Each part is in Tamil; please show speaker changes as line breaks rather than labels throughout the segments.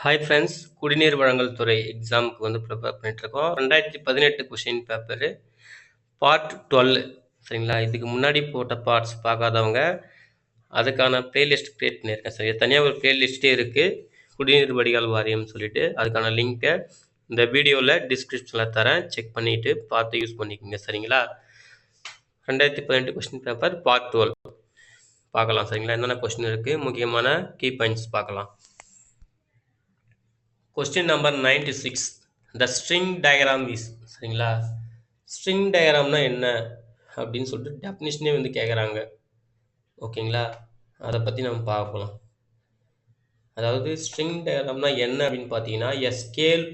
ஹாய் ஃப்ரெண்ட்ஸ், குடிநீர் வழங்கல் துறை எக்ஸாமுக்கு வந்து ப்ரிப்பேர் பண்ணிட்டுருக்கோம். 2018 கொஷின் பேப்பரு பார்ட் 12 சரிங்களா? இதுக்கு முன்னாடி போட்ட பார்ட்ஸ் பார்க்காதவங்க அதுக்கான பிளேலிஸ்ட் கிரியேட் பண்ணியிருக்கேன். சரி, தனியாக ஒரு பிளேலிஸ்ட்டே இருக்குது, குடிநீர் வடிகால் வாரியம்னு சொல்லிட்டு. அதுக்கான லிங்க்கை இந்த வீடியோவில் டிஸ்கிரிப்ஷனில் தரேன், செக் பண்ணிவிட்டு பார்த்து யூஸ் பண்ணிக்கோங்க. சரிங்களா? 2018 கொஷின் பேப்பர் பார்ட் 12 பார்க்கலாம். சரிங்களா? என்னென்ன கொஷின் இருக்குது, முக்கியமான கீ பாயிண்ட்ஸ் பார்க்கலாம். Question number 96. The string diagram is சரிங்களா? ஸ்ட்ரிங் டயக்ராம்னா என்ன அப்படின்னு சொல்லிட்டு டெஃபினிஷனே வந்து கேட்குறாங்க. ஓகேங்களா? அதை பற்றி நம்ம பார்க்கலாம். அதாவது ஸ்ட்ரிங் டயக்ராம்னா என்ன அப்படின்னு பார்த்தீங்கன்னா, a scale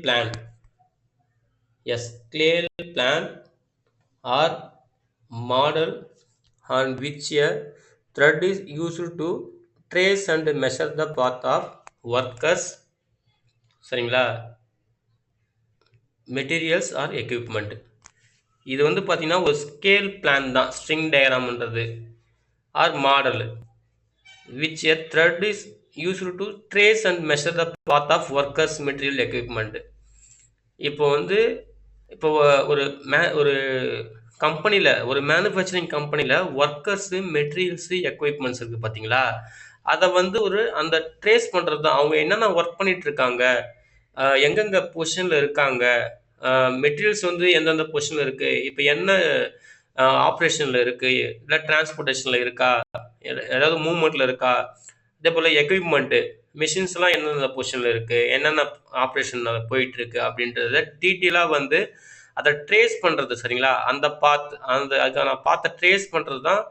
plan or model on which a thread is used to trace and measure the path of workers, சரிங்களா, மெட்டீரியல்ஸ் ஆர் எக்யூப்மெண்ட். இது வந்து பார்த்தீங்கன்னா ஒரு ஸ்கேல் பிளான் தான் ஸ்ட்ரிங் டயக்ராம்ன்றது, or model which a thread is used to trace and measure the path of workers, material, equipment. இப்போ ஒரு கம்பெனியில், ஒரு மேனுஃபேக்சரிங் கம்பெனியில் ஒர்க்கர்ஸு, மெட்டீரியல்ஸு, எக்யூப்மெண்ட்ஸ் இருக்குது பார்த்தீங்களா? அதை வந்து அந்த ட்ரேஸ் பண்ணுறது தான். அவங்க என்னென்ன ஒர்க் பண்ணிகிட்ருக்காங்க, எங்கெங்கே பொசிஷனில் இருக்காங்க, மெட்டீரியல்ஸ் வந்து எந்தெந்த பொசிஷனில் இருக்குது, இப்போ என்ன ஆப்ரேஷனில் இருக்குது, இல்லை டிரான்ஸ்போர்ட்டேஷனில் இருக்கா, ஏதாவது மூவ்மெண்ட்டில் இருக்கா, அதே போல் எக்யூப்மெண்ட்டு, மிஷின்ஸ்லாம் எந்தெந்த பொசிஷனில் இருக்குது, என்னென்ன ஆப்ரேஷன் போயிட்டுருக்கு அப்படின்றத டீட்டெயிலாக வந்து அதை ட்ரேஸ் பண்ணுறது. சரிங்களா? அதுக்கான பாத்தை ட்ரேஸ் பண்ணுறது தான்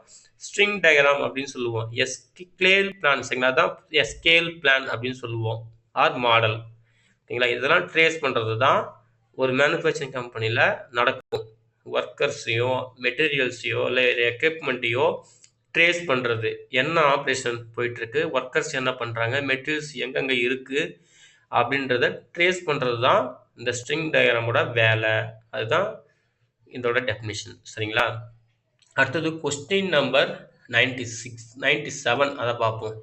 ஸ்ட்ரிங் டயக்ராம் அப்படின்னு சொல்லுவோம். ஸ்கேல் பிளான், சரிங்களா? அதான் ஸ்கேல் பிளான் அப்படின்னு சொல்லுவோம், ஆர் மாடல். சரிங்களா? இதெல்லாம் ட்ரேஸ் பண்ணுறது தான் ஒரு மேனுஃபேக்சரிங் கம்பெனியில் நடக்கும். ஒர்க்கர்ஸையோ, மெட்டீரியல்ஸையோ, இல்லை எக்யூப்மெண்ட்டையோ ட்ரேஸ் பண்ணுறது, என்ன ஆப்ரேஷன் போயிட்டுருக்கு, ஒர்க்கர்ஸ் என்ன பண்ணுறாங்க, மெட்டீரியல்ஸ் எங்கெங்கே இருக்குது அப்படின்றத ட்ரேஸ் பண்ணுறது தான் இந்த ஸ்ட்ரிங் டயக்ராமோட வேலை. அதுதான் இதோட டெஃபினிஷன். சரிங்களா? அடுத்தது கொஸ்டின் நம்பர் 97, அதை பார்ப்போம்.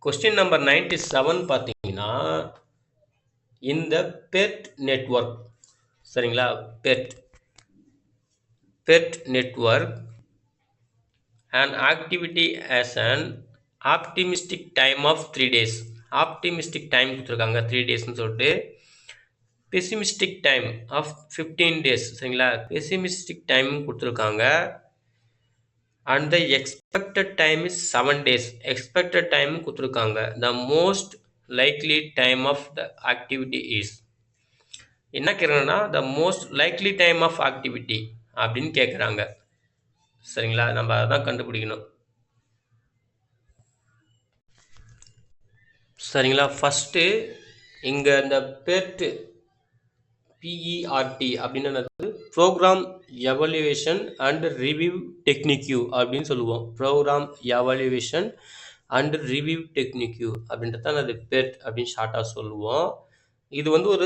கொஸ்டின் நம்பர் 97 பார்த்தீங்கன்னா, இந்த பெட் நெட்வொர்க், சரிங்களா, PERT network an activity as an optimistic time of 3 days. Optimistic time கொடுத்துருக்காங்க 3 டேஸ்ன்னு சொல்லிட்டு. Pessimistic time of 15 days. சரிங்களா? பெசிமிஸ்டிக் டைம் கொடுத்துருக்காங்க. And the expected time is 7 days. Expected time கொடுத்துருக்காங்க. The most likely time of the activity is, என்ன கேட்குறாங்கன்னா, the most likely time of activity அப்படின்னு கேட்குறாங்க. சரிங்களா? நம்ம அதான் கண்டுபிடிக்கணும். சரிங்களா? ஃபஸ்ட்டு இங்கே இந்த பெர்ட், PERT அப்படின்னு ப்ரோக்ராம் எவல்யூவேஷன் அண்ட் ரிவ்யூ டெக்னிக்யூ அப்படின்னு சொல்லுவோம். ப்ரோக்ராம் எவல்யூவேஷன் அண்ட் ரிவ்யூ டெக்னிக்யூ அப்படின்றது தான் அது பெர்ட் அப்படின்னு ஷார்ட்டாக சொல்லுவோம். இது வந்து ஒரு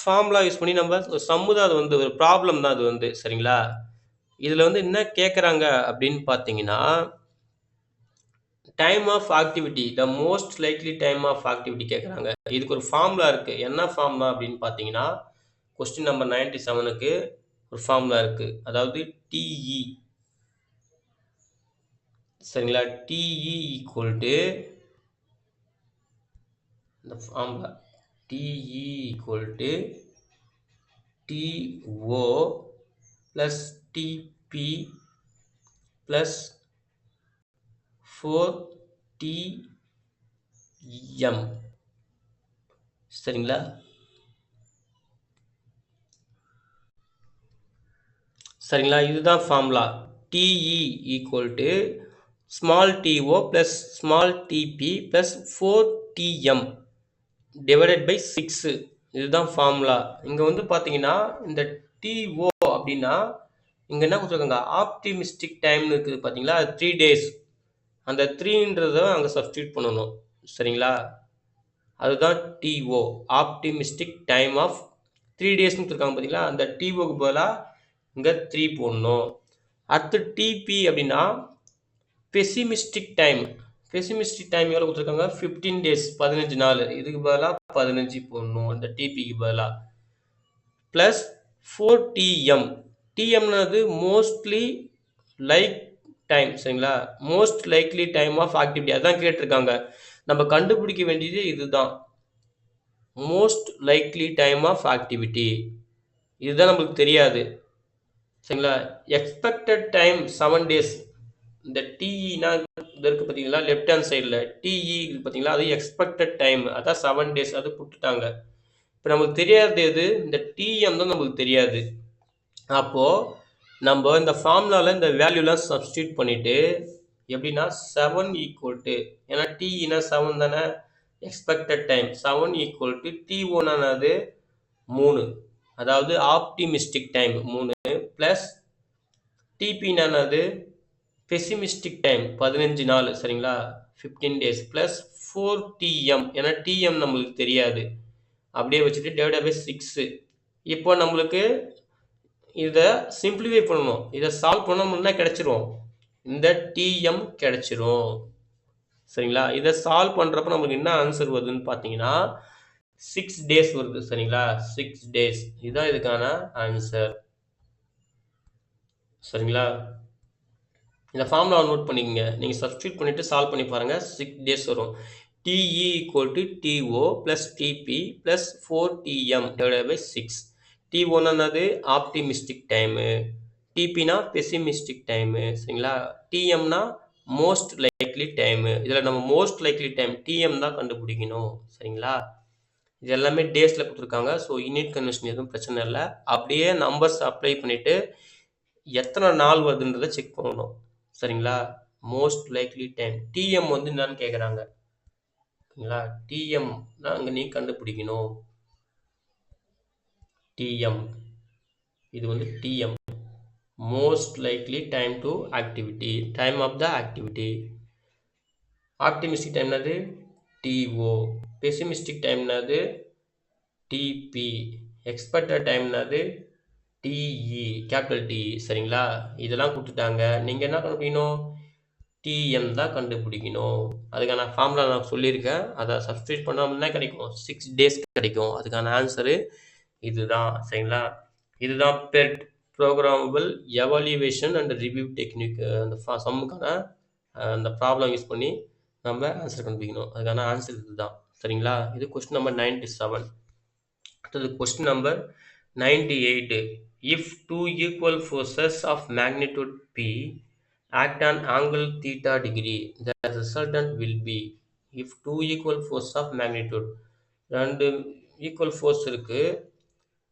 ஃபார்முலா யூஸ் பண்ணி நம்ம ஒரு சம்முதான், அது வந்து ஒரு ப்ராப்ளம் தான் அது வந்து. சரிங்களா? இதில் வந்து என்ன கேட்குறாங்க அப்படின்னு பார்த்தீங்கன்னா, time of activity, the most likely time of activity கேட்குறாங்க. இதுக்கு ஒரு ஃபார்முலா இருக்குது. என்ன ஃபார்முலா அப்படின்னு பார்த்தீங்கன்னா, கொஸ்டின் நம்பர் 97க்கு ஒரு ஃபார்முலா இருக்குது. அதாவது TE, சரிங்களா, TE ஈக்குவல் டு, இந்த formula TE equal to TO plus TP plus 4TM. சரிங்களா? சரிங்களா? இதுதான் formula. TE equal to small TO plus small TP plus 4TM divided by 6. இதுதான் ஃபார்முலா. இங்கே வந்து பார்த்தீங்கன்னா, இந்த TO அப்படின்னா இங்கே என்ன கொடுத்துருக்காங்க, ஆப்டிமிஸ்டிக் டைம்னு இருக்குது பார்த்தீங்களா, 3 டேஸ். அந்த 3ன்றத அங்கே சப்ஸ்டியூட் பண்ணணும். சரிங்களா? அதுதான் TO, ஆப்டிமிஸ்டிக் டைம் ஆஃப் 3 டேஸ்னு கொடுத்துருக்காங்க பார்த்தீங்களா, அந்த TOக்கு பதிலாக இங்கே 3 போடணும். அடுத்து TP அப்படின்னா பெசிமிஸ்டிக் டைம். பெசிமிஸ்டிக் டைம் எவ்வளோ கொடுத்துருக்காங்க 15 days 15 நாள், இதுக்கு பதிலாக 15 போடணும் இந்த டிபிக்கு பதிலாக. ப்ளஸ் 4tm, டிஎம்னது மோஸ்ட்லி லைக் டைம், சரிங்களா, most likely time of activity, அதான் கேட்டிருக்காங்க. நம்ம கண்டுபிடிக்க வேண்டியது இதுதான், most likely time of activity, இதுதான் நம்மளுக்கு தெரியாது, சரிங்களா. எக்ஸ்பெக்டட் டைம் 7 days, இந்த டிஇனா இது இருக்குது பார்த்தீங்களா, லெஃப்ட் ஹேண்ட் சைடில் டிஇ இருக்குது பார்த்தீங்களா, அது எக்ஸ்பெக்டட் டைம், அதான் 7 days, அது கொடுத்துட்டாங்க. இப்போ நமக்கு தெரியாது எது, இந்த டிஎம் தான் நமக்கு தெரியாது. அப்போது நம்ம இந்த ஃபார்முலாவில் இந்த வேல்யூலாம் சப்ஸ்டியூட் பண்ணிவிட்டு எப்படின்னா 7 ஈக்குவல் டு, ஏன்னா டிஇனா 7 தானே, expected time 7 equal to T1 3, அதாவது ஆப்டிமிஸ்டிக் டைம் 3 ப்ளஸ் டிபினானது பெசிமிஸ்டிக் டைம் 15 நாள், சரிங்களா, 15 days ப்ளஸ் 4tm, ஏன்னா டிஎம் நம்மளுக்கு தெரியாது, அப்படியே வச்சுட்டு டிவைட் பை 6. இப்போ நம்மளுக்கு இதை சிம்பிளிஃபை பண்ணணும், இதை சால்வ் பண்ணோம்னா கிடைச்சிரும், இந்த டிஎம் கிடைச்சிரும், சரிங்களா. இதை சால்வ் பண்ணுறப்ப நம்மளுக்கு என்ன ஆன்சர் வருதுன்னு பார்த்தீங்கன்னா 6 days வருது, சரிங்களா, 6 days, இதுதான் இதுக்கான ஆன்சர், சரிங்களா. இந்த ஃபார்முலா நோட் பண்ணிக்கங்க, நீங்கள் சப்ஸ்டியூட் பண்ணிவிட்டு சால்வ் பண்ணி பாருங்கள், 6 days வரும். TE equal to TO plus TP plus 4tm divide by 6. T1 optimistic time, டிபினா பெசிமிஸ்டிக் டைமு, சரிங்களா, டிஎம்னா மோஸ்ட் லைக்லி டைமு. இதில் நம்ம மோஸ்ட் லைக்லி டைம் டிஎம் தான் கண்டுபிடிக்கணும், சரிங்களா. இது எல்லாமே டேஸில் கொடுத்துருக்காங்க, ஸோ யூனிட் கன்வர்ஷன் எதுவும் பிரச்சனை இல்லை. அப்படியே நம்பர்ஸ் அப்ளை பண்ணிவிட்டு எத்தனை நாள் வருதுன்றதை செக் பண்ணணும், சரிங்களா. மோஸ்ட் லைக்லி டைம் டிஎம் என்னன்னு கேட்குறாங்க, ஓகேங்களா. டிஎம்னா அங்கே நீ கண்டுபிடிக்கணும், டிஎம், இது TM, most likely time to activity, time of the activity. Optimistic டைம்னது டிஓ, பெசிமிஸ்டிக் டைம்னது டிபி, எக்ஸ்பெக்டட் டைம்னது டிஇ, கேபிட்டல் டி, சரிங்களா. இதெல்லாம் கொடுத்துட்டாங்க, நீங்கள் என்ன கண்டுபிடிக்கணும், டிஎம் தான் கண்டுபிடிக்கணும். அதுக்கான ஃபார்முலா நான் சொல்லியிருக்கேன், அதை சப்ஸ்டியூட் பண்ணோம்னா கிடைக்கும் 6 days கிடைக்கும். அதுக்கான ஆன்சரு இதுதான், சரிங்களா. இதுதான் PERT, programmable evaluation and review technique. அந்த சம்முக்கான அந்த ப்ராப்ளம் யூஸ் பண்ணி நம்ம ஆன்சர் கண்டுபிடிக்கணும். அதுக்கான ஆன்சர் இதுதான், சரிங்களா. இது கொஸ்டின் நம்பர் 97. அடுத்தது question number 98. If two equal forces of magnitude P act on angle theta degree, the resultant will be. If two equal forces of magnitude, ரெண்டு ஈக்குவல் ஃபோர்ஸ் இருக்குது,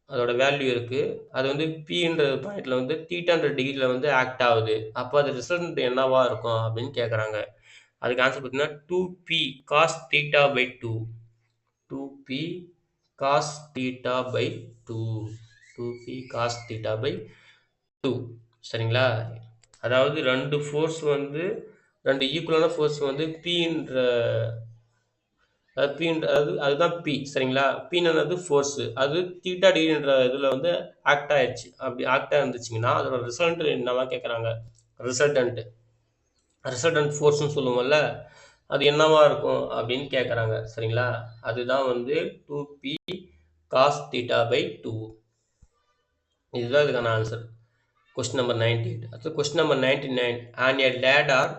அதோட வேல்யூ இருக்குது, அது பின்ற பாயிண்டில் தீட்டான்ற டிகிரியில் ஆக்ட் ஆகுது, அப்போ அது ரிசல்ட் என்னவா இருக்கும் அப்படின்னு கேட்குறாங்க. அதுக்கு ஆன்சர் பார்த்தீங்கன்னா 2p cos theta by 2, 2p cos theta by 2, 2p cos theta by 2, சரிங்களா. அதாவது ரெண்டு ஃபோர்ஸ் ரெண்டு ஈக்குவலான ஃபோர்ஸ் பின்ற அதுதான் பி, சரிங்களா. பின்னு ஃபோர்ஸு, அது தீட்டா டிகிரின்ற இதில் ஆக்ட் ஆயிடுச்சு. அப்படி ஆக்டாக இருந்துச்சுங்கன்னா அதோட ரிசல்ட் என்னவா கேட்குறாங்க, ரிசல்டன்ட் ஃபோர்ஸ்னு சொல்லுவோம்ல, அது என்னவா இருக்கும் அப்படின்னு கேட்குறாங்க, சரிங்களா. அதுதான் 2p cos theta by 2, இதுதான் இதுக்கான ஆன்சர். Question number 98. அடுத்து question number 99. On a ladder,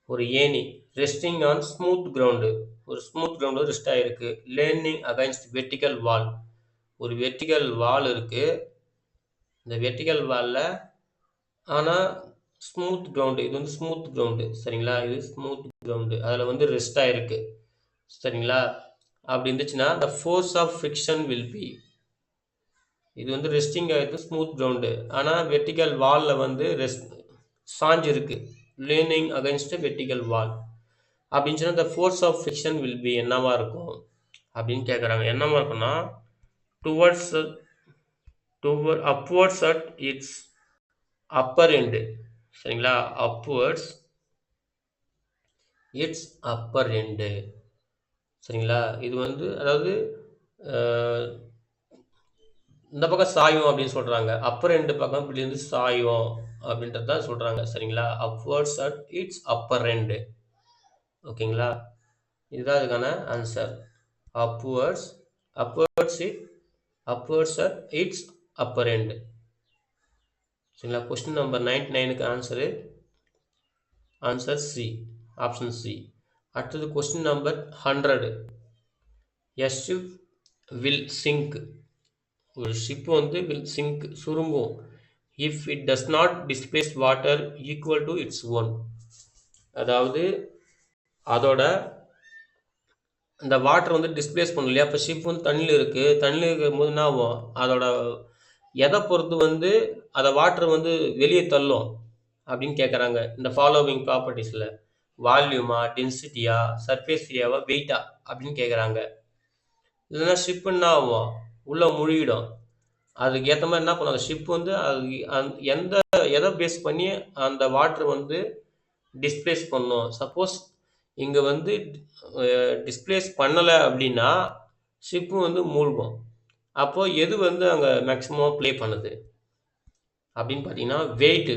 ஒரு ஏணி, ரெஸ்டிங் ஆன் ஸ்மூத் கிரவுண்டு, ஒரு ஸ்மூத் கிரவுண்டு ரெஸ்ட் ஆகிருக்கு, லேர்னிங் அகைன்ஸ்ட் வெர்டிக்கல் வால், ஒரு வெர்டிக்கல் வால் இருக்குது, இந்த வெர்டிக்கல் வாலில் ஆனால் ஸ்மூத் கிரவுண்டு, இது ஸ்மூத் கிரவுண்டு, சரிங்களா, இது ஸ்மூத் கிரவுண்டு, அதில் ரெஸ்ட் ஆகிருக்கு, சரிங்களா. அப்படி இருந்துச்சுன்னா the force of friction will be, இது ரெஸ்டிங் ஆகிருக்கு ஸ்மூத் கிரவுண்டு, ஆனால் வெர்டிக்கல் வாலில் சாஞ்சு இருக்குது, லேர்னிங் அகைன்ஸ்ட் வெர்டிக்கல் வால் அப்படின்னு சொன்னால் the force of friction will be என்னவா இருக்கும் அப்படின்னு கேட்குறாங்க. என்னவா இருக்குன்னா upwards at its upper end, சரிங்களா, upwards its upper end, சரிங்களா. இது அதாவது இந்த பக்கம் சாயும் அப்படின்னு சொல்கிறாங்க, அப்பர் எண்டு பக்கம் இப்படி சாயும் அப்படின்றது தான் சொல்கிறாங்க, சரிங்களா. upwards at its upper end, ஓகேங்களா? இதுதான் அதுக்கான answer. upwards upwards it upwards at its upper end. சரிங்களா? கொஸ்டின் நம்பர் 99க்கு ஆன்சர் சி, ஆப்ஷன் சி. அடுத்தது question number 100. a ship will sink. ஒரு ஷிப் வந்து will sink, சுருங்கும், if it does not displace water equal to its own. அதாவது அதோட இந்த வாட்டர் வந்து டிஸ்பிளேஸ் பண்ணணும் இல்லையா? இப்போ ஷிப் வந்து தண்ணியில் இருக்குது. தண்ணியில் இருக்கும்போது என்ன ஆகும்? அதோட எதை பொறுத்து வந்து அதை வாட்டர் வந்து வெளியே தள்ளும் அப்படின்னு கேட்குறாங்க. இந்த ஃபாலோவிங் ப்ராப்பர்ட்டிஸில் வால்யூமா, டென்சிட்டியா, சர்ஃபேஸ் ஏரியாவா, வெயிட்டா அப்படின்னு கேட்குறாங்க. இல்லைன்னா ஷிப் என்ன ஆகும்? உள்ளே முழுகிடும். அதுக்கு ஏற்ற மாதிரி என்ன பண்ணும்? அந்த ஷிப் வந்து அது எதை பேஸ் பண்ணி அந்த வாட்டர் வந்து டிஸ்பிளேஸ் பண்ணும். சப்போஸ் இங்கே வந்து டிஸ்பிளேஸ் பண்ணலை அப்படின்னா ஷிப்பு வந்து மூழ்கும். அப்போது எது வந்து அங்கே மேக்ஸிமம் ப்ளே பண்ணுது அப்படின்னு பார்த்தீங்கன்னா வெயிட்டு.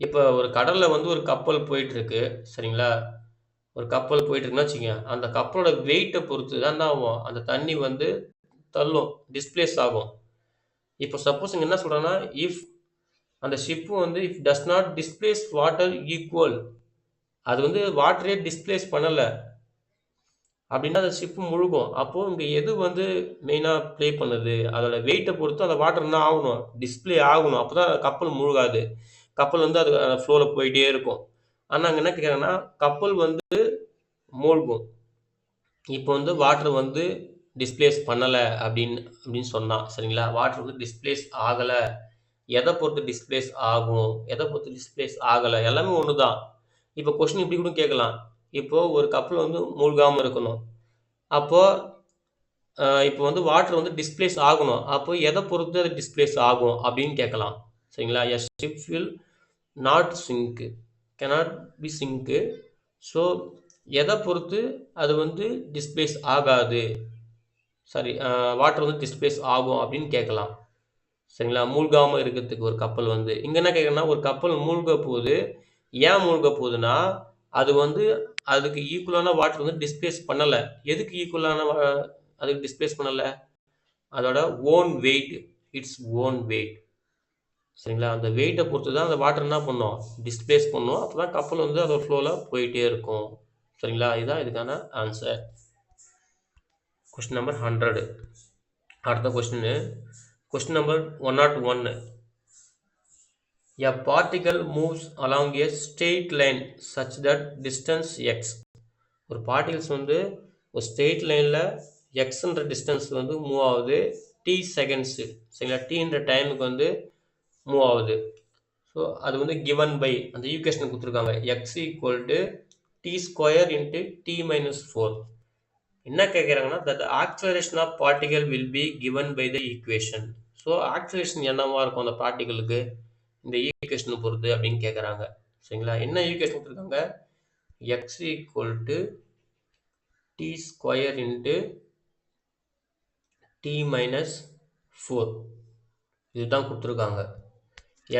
இப்போ ஒரு கடலில் வந்து ஒரு கப்பல் போயிட்டுருக்கு, சரிங்களா? ஒரு கப்பல் போயிட்டுருக்குன்னா வச்சுக்கோங்க, அந்த கப்பலோட வெயிட்டை பொறுத்து தான் என்ன ஆகும்? அந்த தண்ணி வந்து தள்ளும், டிஸ்பிளேஸ் ஆகும். இப்போ சப்போஸ் இங்கே என்ன சொல்கிறேன்னா, இஃப் அந்த ஷிப்பு வந்து if does not displays water equal, அது வந்து வாட்டரே டிஸ்பிளேஸ் பண்ணலை அப்படின்னா அந்த ஷிப்பு முழுகும். அப்போது இங்கே எது வந்து மெயினாக ப்ளே பண்ணுது? அதோட வெயிட்டை பொறுத்து அந்த வாட்டர் என்ன ஆகணும்? டிஸ்பிளே ஆகணும். அப்போ தான் கப்பல் முழுகாது. கப்பல் வந்து அது ஃப்ளோவில் போயிட்டே இருக்கும். ஆனால் அங்கே என்ன கேட்குறாங்கன்னா, கப்பல் வந்து மூழ்கும் இப்போ வந்து வாட்டர் வந்து டிஸ்பிளேஸ் பண்ணலை அப்படின்னு சொன்னான், சரிங்களா? வாட்டர் வந்து டிஸ்பிளேஸ் ஆகலை. எதை பொறுத்து டிஸ்பிளேஸ் ஆகும், எதை பொறுத்து டிஸ்பிளேஸ் ஆகலை, எல்லாமே ஒன்று தான். இப்போ கொஸ்டின் இப்படி கூட கேட்கலாம். இப்போது ஒரு கப்பல் வந்து மூழ்காமல் இருக்கணும். அப்போது இப்போ வந்து வாட்டர் வந்து டிஸ்பிளேஸ் ஆகணும். அப்போ எதை பொறுத்து அது டிஸ்பிளேஸ் ஆகும் அப்படின்னு கேட்கலாம், சரிங்களா? A ship will not sink, cannot be sink. So எதை பொறுத்து அது வந்து டிஸ்பிளேஸ் ஆகாது, சாரி, வாட்டர் வந்து டிஸ்பிளேஸ் ஆகும் அப்படின்னு கேட்கலாம், சரிங்களா? மூழ்காமல் இருக்கிறதுக்கு ஒரு கப்பல் வந்து இங்கே என்ன கேட்குறேன்னா, ஒரு கப்பல் மூழ்க போகுது. ஏன் மூழ்க போகுதுன்னா, அது வந்து அதுக்கு ஈக்குவலான வாட்டர் வந்து டிஸ்பிளேஸ் பண்ணலை. எதுக்கு ஈக்குவலான அதுக்கு டிஸ்பிளேஸ் பண்ணலை? அதோட own weight, its own weight, சரிங்களா? அந்த வெயிட்டை பொறுத்து தான் அந்த வாட்டர் என்ன பண்ணும்? டிஸ்பிளேஸ் பண்ணும். அப்போ தான் கப்பல் வந்து அதோட ஃப்ளோவில் போயிட்டே இருக்கும், சரிங்களா? இதுதான் இதுக்கான ஆன்சர். Question number 100. அடுத்த question number 101. A particle moves along a straight line such that distance x. ஒரு பார்ட்டிகல்ஸ் வந்து ஒரு ஸ்ட்ரெயிட் லைனில் எக்ஸ்ன்ற டிஸ்டன்ஸ் வந்து மூவ் ஆகுது t செகண்ட்ஸு, சரிங்களா? டீன்ற டைமுக்கு வந்து மூவ் ஆகுது. ஸோ அது வந்து கிவன் பை அந்த ஈக்குவேஷனை கொடுத்துருக்காங்க, x equal to t square into t minus 4. என்ன கேட்குறாங்கன்னா, that acceleration of particle will be given by the equation. So ஆக்சலரேஷன் என்னவா இருக்கும் அந்த பார்ட்டிகளுக்கு இந்த ஈக்குவேஷனை பொறுத்து அப்படின்னு கேட்குறாங்க, சரிங்களா? என்ன ஈக்குவேஷன் கொடுத்துருக்காங்க? X equal to t square into t minus 4 இதுதான் கொடுத்துருக்காங்க.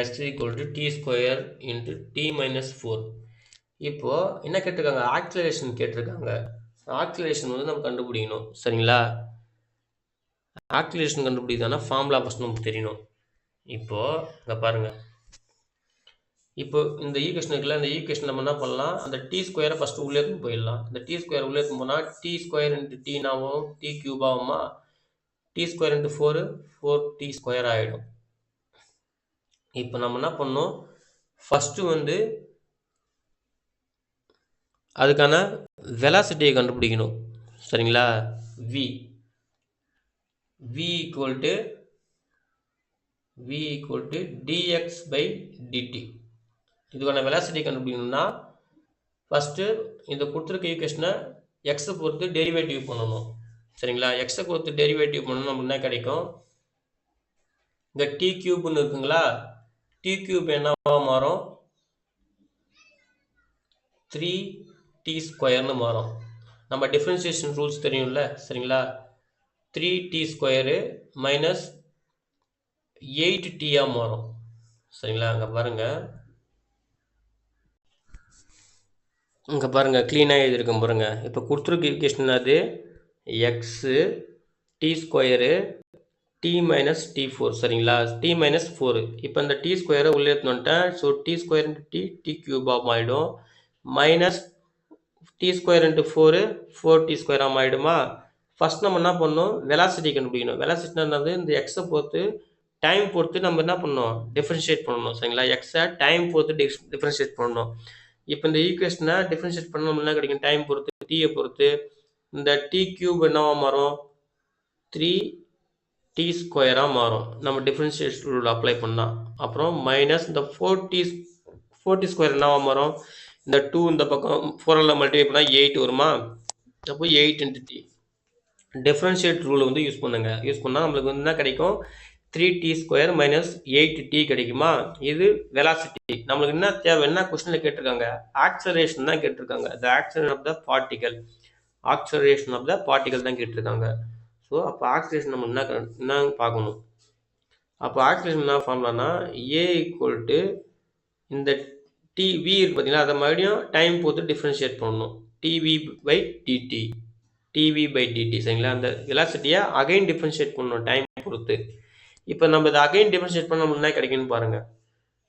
x equal to t square into t minus 4. இப்போ என்ன கேட்டிருக்காங்க? ஆக்சலரேஷன் கேட்டிருக்காங்க. ஆக்சலரேஷன் வந்து நம்ம கண்டுபிடிக்கணும், சரிங்களா? ஆக்சலரேஷன் கண்டுபிடித்தானா ஃபார்முலா ஃபஸ்ட் நமக்கு தெரியணும். இப்போது இங்கே பாருங்கள், இப்போ இந்த ஈக்குவேஷன் இருக்குல்ல, இந்த ஈக்குவேஷன் நம்ம என்ன பண்ணலாம்? அந்த டி ஸ்கொயரை ஃபஸ்ட்டு உள்ளே எடுத்து போயிடலாம். இந்த டி ஸ்கொயர் உள்ளே எடுத்து போனால் டி ஸ்கொயர் இன்ட்டு டீனாவும் டி கியூப் ஆகுமா? T square into 4 T square ஆகிடும். இப்போ நம்ம என்ன பண்ணோம்? ஃபஸ்ட்டு வந்து அதுக்கான வெலாசிட்டியை கண்டுபிடிக்கணும், சரிங்களா? v equal to dx by dt. இதுக்கான வெலாசிட்டி கண்டுபிடிக்கணும்னா ஃபஸ்ட்டு இந்த கொடுத்துருக்க ஈக்குவேஷனை எக்ஸை பொறுத்து டெரிவேட்டிவ் பண்ணணும், சரிங்களா? எக்ஸை பொறுத்து டெரிவேட்டிவ் பண்ணணும். நமக்கு என்ன கிடைக்கும்? இந்த டி கியூப்னு இருக்குங்களா, டி கியூப் என்னவா மாறும்? 3t ஸ்கொயர்னு மாறும். நம்ம டிஃப்ரென்சியேஷன் ரூல்ஸ் தெரியும்ல, சரிங்களா? 3t ஸ்கொயரு மைனஸ் 8t மாறும், சரிங்களா? அங்கே பாருங்கள், இங்கே பாருங்கள் க்ளீனாக எழுதியிருக்கேன் பாருங்கள். இப்போ கொடுத்துருக்க ஈக்குவேஷன் அது x T square T minus T four சரிங்களா, டி மைனஸ் ஃபோரு. இப்போ இந்த டி ஸ்கொயரை உள்ளே எடுத்துன்னு வந்துட்டேன். So T square into T T கியூபாக ஆகிடும். Minus T square into four four T ஸ்கொயராக ஆகிடுமா. ஃபஸ்ட் நம்ம என்ன பண்ணணும், வெலாசிட்டி கண்டுபிடிக்கணும். வெலாசிட்டினா என்னது, இந்த எக்ஸை பொறுத்து டைம் பொறுத்து நம்ம என்ன பண்ணணும், டிஃப்ரென்ஷியேட் பண்ணணும் சரிங்களா. எக்ஸை டைம் பொறுத்து டிஃப்ரென்ஷியேட் பண்ணணும். இப்போ இந்த ஈக்குவேஷனை டிஃப்ரென்ஷியேட் பண்ணணும் என்ன கிடைக்கும், டைம் பொறுத்து டீயை பொறுத்து இந்த டி கியூப் என்னவா மாறும், 3t ஸ்கொயராக மாறும் நம்ம டிஃப்ரென்ஷியேஷன் ரூல் அப்ளை பண்ணால். அப்புறம் மைனஸ் இந்த 4t ஸ்கொயர் என்னவா மாறும், இந்த 2 இந்த பக்கம் 4 மல்டிப்ளை பண்ணால் 8 வருமா. அப்போ 8 × t டிஃப்ரென்ஷியேட் ரூல் வந்து யூஸ் பண்ணுங்க. யூஸ் பண்ணால் நம்மளுக்கு வந்து என்ன கிடைக்கும், 3t ஸ்கொயர் மைனஸ் 8t கிடைக்குமா. இது வெலாசிட்டி. நம்மளுக்கு என்ன தேவை, என்ன கொஸ்டினில் கேட்டிருக்காங்க, ஆக்சலரேஷன் தான் கேட்டிருக்காங்க. The acceleration of the particle, acceleration of the particle தான் கேட்டிருக்காங்க. ஸோ அப்போ ஆக்சலரேஷன் நம்ம என்ன பார்க்கணும். அப்போ ஆக்சலரேஷன் என்ன ஃபார்ம்லானா, ஏ ஈக்குவல் டு இந்த டிவி இருக்கு பார்த்தீங்கன்னா, அதை மறுபடியும் டைம் பொறுத்து டிஃப்ரென்ஷியேட் பண்ணணும். Dv by dt, dv by dt சரிங்களா. அந்த வெலாசிட்டியை அகைன் டிஃப்ரென்ஷியேட் பண்ணணும் டைம் பொறுத்து. இப்போ நம்ம இதை அகைன் டிஃப்ரென்ஷியேட் பண்ண என்ன கிடைக்குன்னு பாருங்கள்.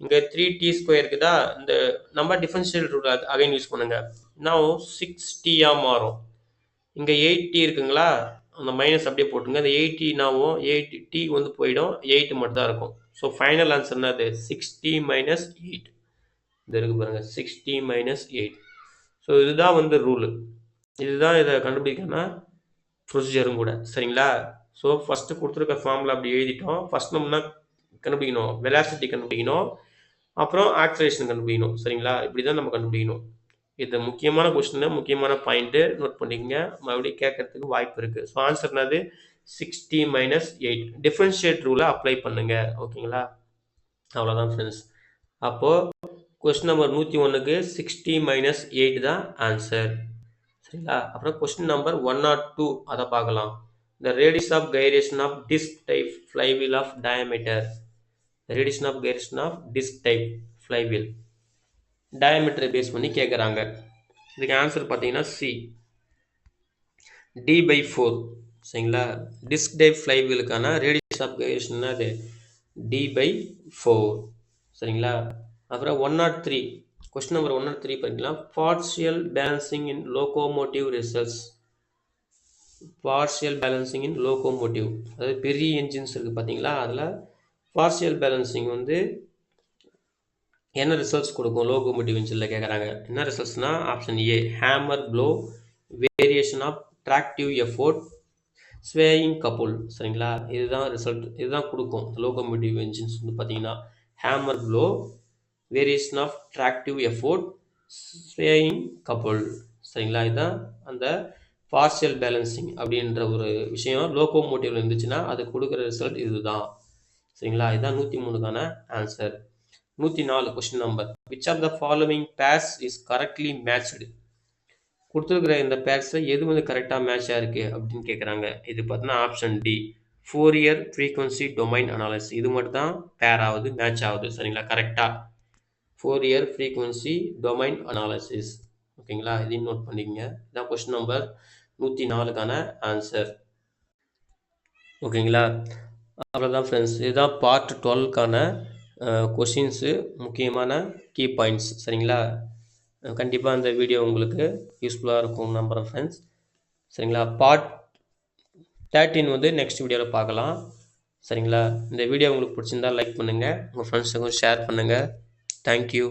இங்கே 3t ஸ்கொயர் இருக்குதா, இந்த நம்ம டிஃப்ரென்ஷியல் ரூல் அகைன் யூஸ் பண்ணுங்க. நான் 6tயாக மாறும். இங்கே 8t இருக்குங்களா, அந்த மைனஸ் அப்படியே போட்டுங்க. அந்த 8t நாவும் 8t வந்து போயிடும், 8 மட்டும் தான் இருக்கும். ஸோ ஃபைனல் ஆன்சர் என்னது, 6t மைனஸ் 8. இது இருக்கு பாருங்கள், 6t மைனஸ் 8. ஸோ இதுதான் வந்து ரூலு. இதுதான் இதை கண்டுபிடிக்கணும்னா ப்ரொசீஜரும் கூட சரிங்களா. ஸோ ஃபஸ்ட்டு கொடுத்துருக்க ஃபார்மில் அப்படி எழுதிட்டோம். ஃபஸ்ட் நம்ம என்ன கண்டுபிடிக்கணும், வெலாசிட்டி கண்டுபிடிக்கணும், அப்புறம் ஆக்சலரேஷன் கண்டுபிடிக்கணும் சரிங்களா. இப்படி தான் நம்ம கண்டுபிடிக்கணும். இது முக்கியமான கொஸ்டின், முக்கியமான பாயிண்ட்டு நோட் பண்ணிக்கங்க, மறுபடியும் கேட்கறதுக்கு வாய்ப்பு இருக்குது. ஸோ ஆன்சர் என்னது, 6t மைனஸ் 8. டிஃப்ரென்ஷியேட் ரூலை அப்ளை பண்ணுங்க. ஓகேங்களா, அவ்வளோதான் ஃப்ரெண்ட்ஸ். அப்போது கொஸ்டின் நம்பர் 101க்கு 6t மைனஸ் 8 தான் ஆன்சர் சரிங்களா. அப்புறம் கொஸ்டின் நம்பர் 102 அதை பார்க்கலாம். The radius of gyration of disc type flywheel of diameter. The radius of gyration of disc type flywheel diameter base பண்ணி கேட்குறாங்க. இதுக்கு ஆன்சர் பார்த்தீங்கன்னா சி, d/4 சரிங்களா. டிஸ்க் டைப் ஃப்ளைவீலுக்கான ரேடியஸ் ஆஃப் கைரேஷன் அது d/4 சரிங்களா. அப்புறம் 103 கொஸ்டின் நம்பர் 103 பண்ணிக்கலாம். Partial balancing in locomotive results. Partial balancing in locomotive, அதாவது பெரிய என்ஜின்ஸ் இருக்குது பார்த்தீங்களா, அதில் பார்ஷியல் பேலன்சிங் வந்து என்ன ரிசல்ட்ஸ் கொடுக்கும் லோகோமோட்டிவ் இன்ஜினில் கேட்குறாங்க. என்ன ரிசல்ட்ஸ்னால் option A, hammer blow, variation of tractive effort, swaying couple சரிங்களா. இதுதான் ரிசல்ட், இதுதான் கொடுக்கும் லோகோமோட்டிவ் என்ஜின்ஸ் வந்து பார்த்தீங்கன்னா. Hammer blow, variation of tractive effort, swaying couple சரிங்களா. இதுதான் அந்த பார்ஷியல் பேலன்சிங் அப்படின்ற ஒரு விஷயம் லோகோமோட்டிவ்ல இருந்துச்சுன்னா அது கொடுக்குற ரிசல்ட் இதுதான் சரிங்களா. இதுதான் 103க்கான answer. 104 question number, which of the following pairs is correctly matched. கொடுத்துருக்குற இந்த பேர்ஸில் எது வந்து கரெக்டாக மேட்சாக இருக்குது அப்படின்னு கேட்குறாங்க. இது பார்த்தீங்கன்னா option d, Fourier frequency domain analysis. இது மட்டும் தான் பேர் ஆகுது, மேட்ச் ஆகுது சரிங்களா கரெக்டாக. ஃபோரியர் ஃப்ரீக்வன்சி டொமைன் அனாலிசிஸ் ஓகேங்களா, இதையும் நோட் பண்ணிக்கங்க. இதான் கொஸ்டின் நம்பர் 104க்கான ஆன்சர் ஓகேங்களா. அவ்வளோதான் ஃப்ரெண்ட்ஸ், இதுதான் பார்ட் 12க்கான கொஷின்ஸு, முக்கியமான கீ பாயிண்ட்ஸ் சரிங்களா. கண்டிப்பாக இந்த வீடியோ உங்களுக்கு யூஸ்ஃபுல்லாக இருக்கும் நம்புகிறேன் ஃப்ரெண்ட்ஸ் சரிங்களா. பார்ட் 13 வந்து நெக்ஸ்ட் வீடியோவில் பார்க்கலாம் சரிங்களா. இந்த வீடியோ உங்களுக்கு பிடிச்சிருந்தால் லைக் பண்ணுங்கள், உங்கள் ஃப்ரெண்ட்ஸுக்கும் ஷேர் பண்ணுங்கள். தேங்க்யூ.